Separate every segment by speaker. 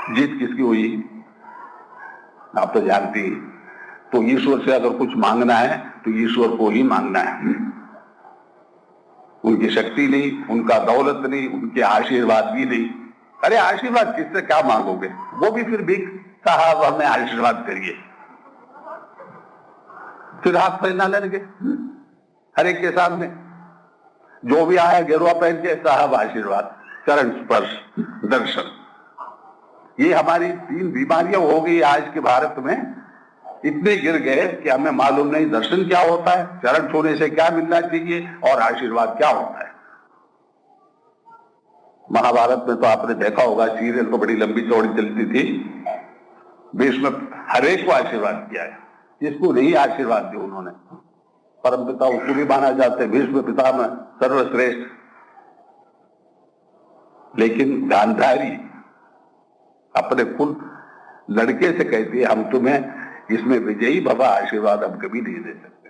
Speaker 1: जीत किसकी हुई आप तो जानती हैं। तो ईश्वर से अगर कुछ मांगना है तो ईश्वर को ही मांगना है। उनकी शक्ति नहीं, उनका दौलत नहीं, उनके आशीर्वाद भी नहीं। अरे आशीर्वाद किससे क्या मांगोगे, वो भी फिर भी साहब हमें आशीर्वाद करिए, फिर हाथ फैला लेंगे हर एक के सामने। जो भी आया गेरुआ पहन के साहब आशीर्वाद, चरण स्पर्श, दर्शन। ये हमारी 3 बीमारियां हो गई आज के भारत में। इतने गिर गए कि हमें मालूम नहीं दर्शन क्या होता है, चरण छूने से क्या मिलना चाहिए और आशीर्वाद क्या होता है। महाभारत में तो आपने देखा होगा, सीरियल तो बड़ी लंबी चौड़ी चलती थी। भीष्म हर एक को आशीर्वाद किया है, जिसको नहीं आशीर्वाद दिया उन्होंने। परम पिता उसको भी माना जाते, भीष्म पिता में सर्वश्रेष्ठ। लेकिन गांधारी अपने कुल लड़के से कहती है हम तुम्हें इसमें विजयी भवा आशीर्वाद हम कभी नहीं दे सकते,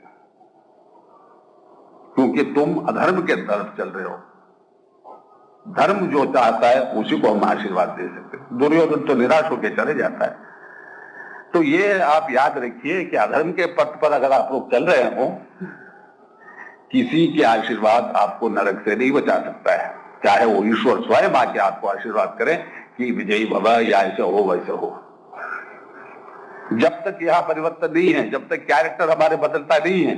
Speaker 1: क्योंकि तुम अधर्म के तरफ चल रहे हो। धर्म जो चाहता है उसी को हम आशीर्वाद दे सकते हैं। दुर्योधन तो निराश होकर चले जाता है। तो ये आप याद रखिए कि अधर्म के पथ पर अगर आप लोग चल रहे हो, किसी के आशीर्वाद आपको नरक से नहीं बचा सकता है, चाहे वो ईश्वर स्वयं आके आपको आशीर्वाद करे कि विजयी भवा या ऐसे हो वैसे हो। जब तक यहां परिवर्तन नहीं है, जब तक कैरेक्टर हमारे बदलता नहीं है,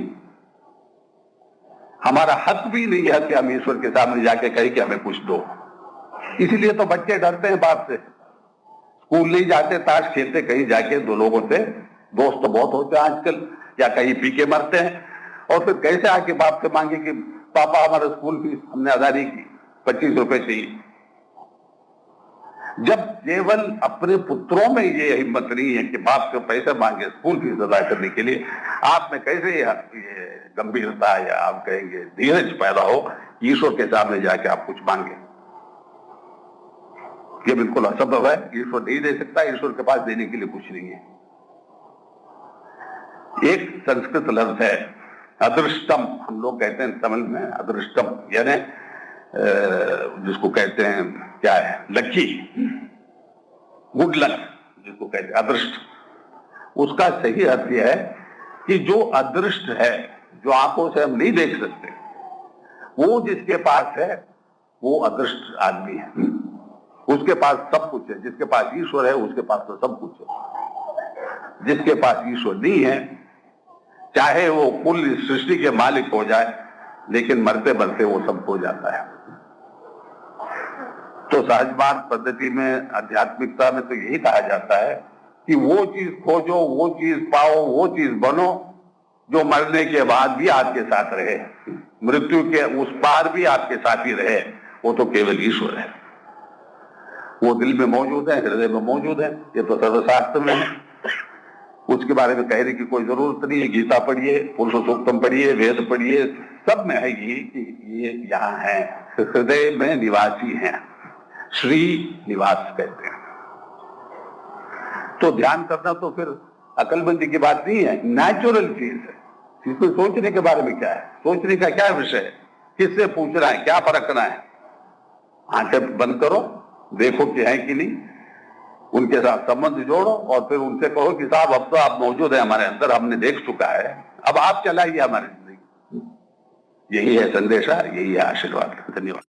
Speaker 1: हमारा हक भी नहीं है कि हम ईश्वर के सामने जाके कहें कि हमें कुछ दो। इसीलिए तो बच्चे डरते हैं बाप से, स्कूल नहीं जाते, ताश खेलते कहीं जाके 2 लोगों से, दोस्त तो बहुत होते हैं आजकल, या कहीं पी के मरते हैं, और फिर कैसे आके बाप से मांगे कि पापा हमारा स्कूल फीस हमने अदा नहीं की, 25 रुपए चाहिए। जब केवल अपने पुत्रों में ये हिम्मत नहीं है कि बाप से पैसे मांगे स्कूल फीस अदा करने के लिए, आप में कैसे ये गंभीरता या आप कहेंगे धीरज पैदा हो ईश्वर के सामने जाके आप कुछ मांगे। ये बिल्कुल असंभव है, ईश्वर नहीं दे सकता, ईश्वर के पास देने के लिए कुछ नहीं है। एक संस्कृत लफ्ज है अदृष्टम, हम लोग कहते हैं तमिल में अदृष्टम, यानी जिसको कहते हैं क्या है, लकी, गुड लक जिसको कहते हैं, अदृष्ट। उसका सही अर्थ यह है कि जो अदृष्ट है, जो आंखों से हम नहीं देख सकते, वो जिसके पास है वो अदृष्ट आदमी है। उसके पास सब कुछ है, जिसके पास ईश्वर है उसके पास तो सब कुछ है। जिसके पास ईश्वर नहीं है, चाहे वो कुल सृष्टि के मालिक हो जाए, लेकिन मरते मरते वो सब खो जाता है। तो सहज मार्ग पद्धति में, आध्यात्मिकता में तो यही कहा जाता है कि वो चीज खोजो, वो चीज पाओ, वो चीज बनो जो मरने के बाद भी आपके साथ रहे, मृत्यु के उस पार भी आपके साथ ही रहे। वो तो केवल ईश्वर है। वो दिल में मौजूद है, हृदय में मौजूद है, ये तो सर्वशास्त्र में है। उसके बारे में कहने की कोई जरूरत नहीं है। गीता पढ़िए, पुरुष सूक्तम पढ़िए, वेद पढ़िए, सब में है ये यहाँ है, हृदय में निवासी है, श्री निवास कहते हैं। तो ध्यान करना तो फिर अकलमंदी की बात नहीं है, नेचुरल चीज है। इसको सोचने के बारे में क्या है, सोचने का क्या विषय है, किससे पूछना है, क्या परखना है। आंखें बंद करो, देखो कि है कि नहीं, उनके साथ संबंध जोड़ो और फिर उनसे कहो कि साहब अब तो आप मौजूद है हमारे अंदर, हमने देख चुका है, अब आप चलाइए हमारी जिंदगी। यही है संदेशा, यही है आशीर्वाद। धन्यवाद।